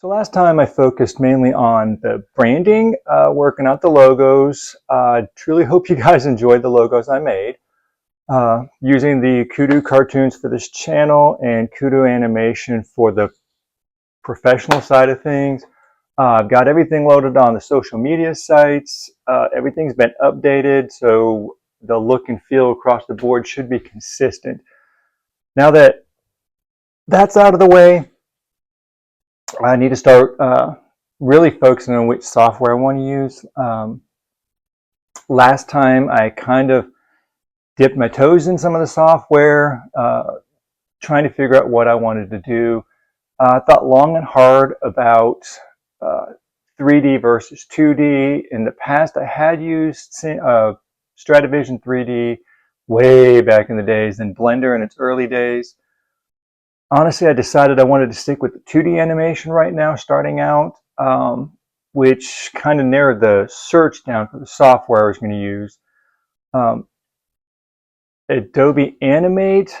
So last time I focused mainly on the branding, working out the logos. Truly hope you guys enjoyed the logos I made. Using the Kudu cartoons for this channel and Kudu animation for the professional side of things. I've got everything loaded on the social media sites. Everything's been updated, so the look and feel across the board should be consistent. Now that that's out of the way, I need to start really focusing on which software I want to use. Last time I kind of dipped my toes in some of the software, trying to figure out what I wanted to do. I thought long and hard about 3D versus 2D. In the past, I had used Stratavision 3D way back in the days, and Blender in its early days. Honestly, I decided I wanted to stick with the 2D animation right now, starting out, which kind of narrowed the search down for the software I was going to use. Adobe Animate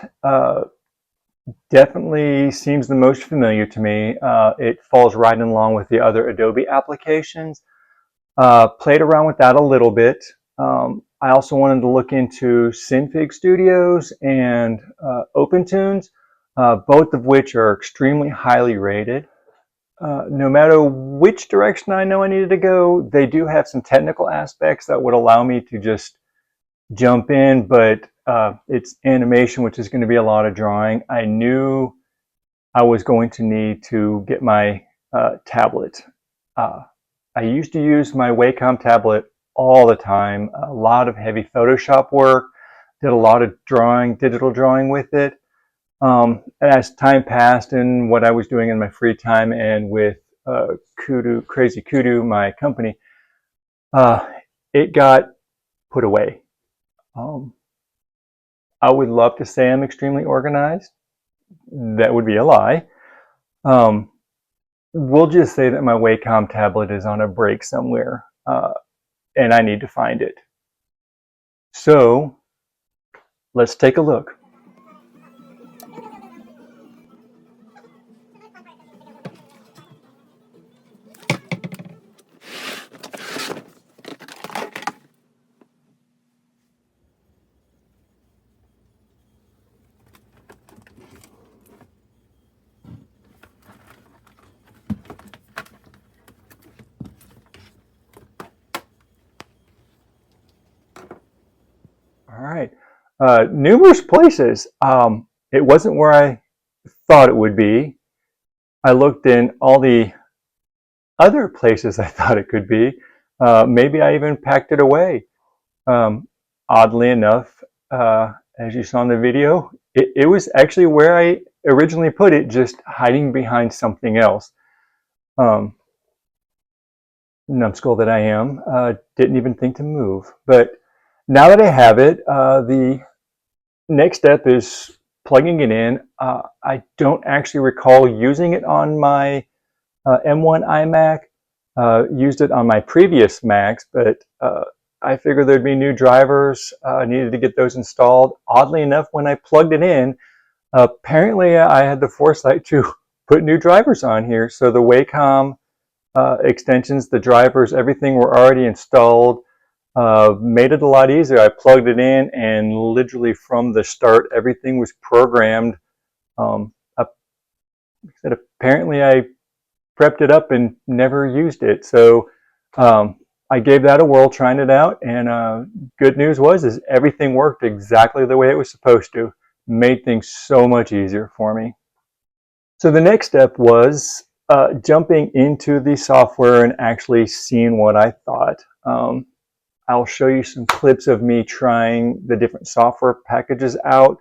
definitely seems the most familiar to me. It falls right in along with the other Adobe applications. Played around with that a little bit. I also wanted to look into Synfig Studios and OpenTunes. Both of which are extremely highly rated. No matter which direction I know I needed to go, they do have some technical aspects that would allow me to just jump in, but it's animation, which is going to be a lot of drawing. I knew I was going to need to get my tablet. I used to use my Wacom tablet all the time, a lot of heavy Photoshop work, did a lot of drawing, digital drawing with it. As time passed and what I was doing in my free time and with Crazy Kudu, my company, it got put away. I would love to say I'm extremely organized. That would be a lie. We'll just say that my Wacom tablet is on a break somewhere, and I need to find it. So let's take a look. All right, numerous places. It wasn't where I thought it would be. I looked in all the other places I thought it could be. Maybe I even packed it away. Oddly enough, as you saw in the video, it was actually where I originally put it, just hiding behind something else. Numbskull that I am, didn't even think to move. But now that I have it, the next step is plugging it in. I don't actually recall using it on my M1 iMac. Used it on my previous Macs, but I figured there'd be new drivers. I needed to get those installed. Oddly enough, when I plugged it in, apparently I had the foresight to put new drivers on here. So the Wacom extensions, the drivers, everything were already installed. Made it a lot easier. I plugged it in, and literally from the start, everything was programmed. Apparently I prepped it up and never used it. So I gave that a whirl trying it out, and good news is everything worked exactly the way it was supposed to. Made things so much easier for me. So the next step was jumping into the software and actually seeing what I thought. I'll show you some clips of me trying the different software packages out.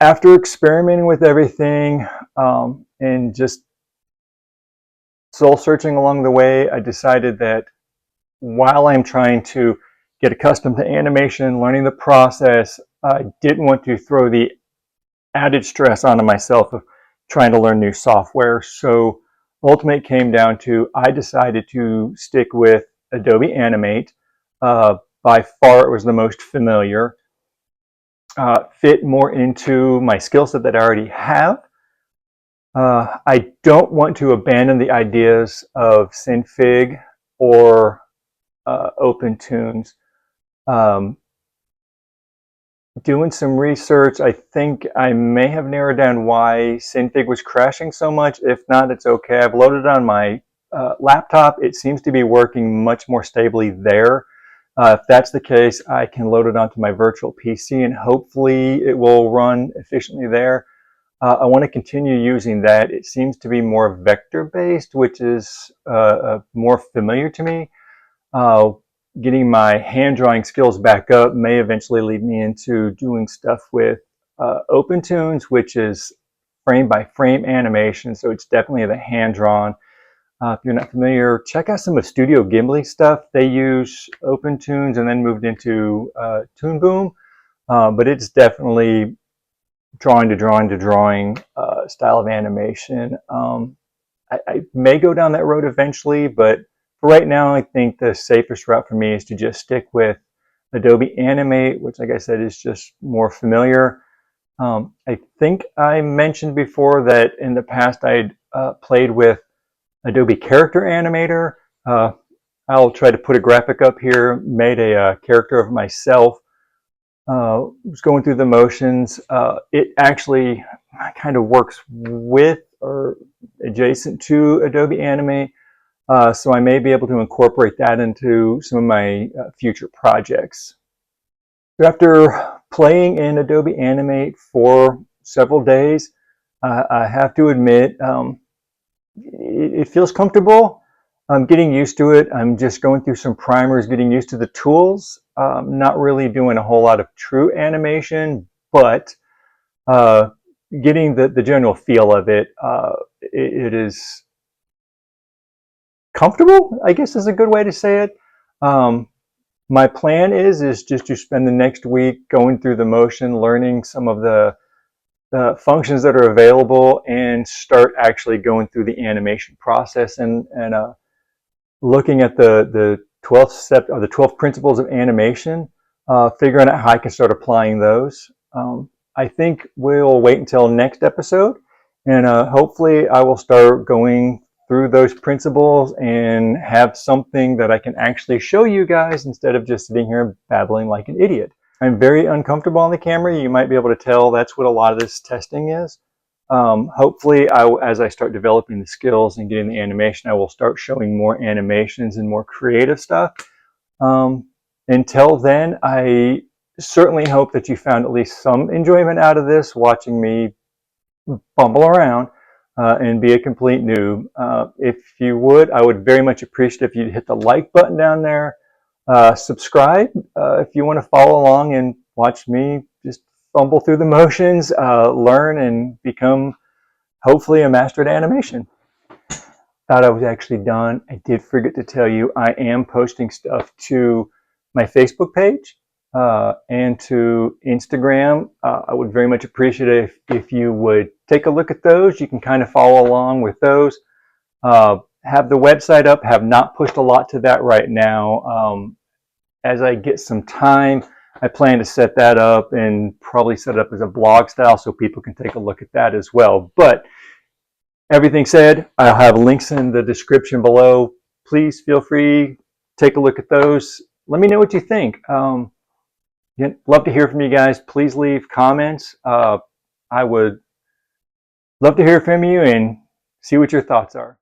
after experimenting with everything and just soul searching along the way, I decided that while I'm trying to get accustomed to animation, learning the process, I didn't want to throw the added stress onto myself of trying to learn new software. So ultimately it came down to, I decided to stick with Adobe Animate. By far it was the most familiar, fit more into my skill set that I already have. I don't want to abandon the ideas of Synfig or OpenTunes. Doing some research, I think I may have narrowed down why Synfig was crashing so much. If not, it's okay. I've loaded it on my laptop. It seems to be working much more stably there. If that's the case, I can load it onto my virtual PC and hopefully it will run efficiently there. I want to continue using that. It seems to be more vector-based, which is more familiar to me. Getting my hand drawing skills back up may eventually lead me into doing stuff with OpenTunes, which is frame by frame animation. So it's definitely the hand drawn. If you're not familiar, check out some of Studio Ghibli stuff. They use OpenTunes and then moved into Toon Boom, but it's definitely drawing to drawing to drawing style of animation. I may go down that road eventually, but for right now, I think the safest route for me is to just stick with Adobe Animate, which, like I said, is just more familiar. I think I mentioned before that in the past I'd played with Adobe Character Animator. I'll try to put a graphic up here, made a character of myself. Was going through the motions. It actually kind of works with or adjacent to Adobe Animate. So I may be able to incorporate that into some of my future projects. After playing in Adobe Animate for several days, I have to admit, it feels comfortable. I'm getting used to it. I'm just going through some primers, getting used to the tools. Not really doing a whole lot of true animation, but getting the general feel of it. It is comfortable, I guess is a good way to say it. My plan is just to spend the next week going through the motion, learning some of the functions that are available, and start actually going through the animation process and looking at the 12th step or the 12 principles of animation, figuring out how I can start applying those. I think we'll wait until next episode, and hopefully I will start going through those principles and have something that I can actually show you guys instead of just sitting here babbling like an idiot. I'm very uncomfortable on the camera. You might be able to tell that's what a lot of this testing is. Hopefully, as I start developing the skills and getting the animation, I will start showing more animations and more creative stuff. Until then, I certainly hope that you found at least some enjoyment out of this, watching me bumble around and be a complete noob. If you would, I would very much appreciate if you'd hit the like button down there. Subscribe if you want to follow along and watch me just fumble through the motions, learn and become hopefully a master at animation. Thought I was actually done. I did forget to tell you I am posting stuff to my Facebook page and to Instagram. I would very much appreciate it if you would take a look at those. You can kind of follow along with those. Have the website up. Have not pushed a lot to that right now. As I get some time, I plan to set that up and probably set it up as a blog style so people can take a look at that as well. But everything said, I'll have links in the description below. Please feel free, take a look at those. Let me know what you think. Love to hear from you guys. Please leave comments. I would love to hear from you and see what your thoughts are.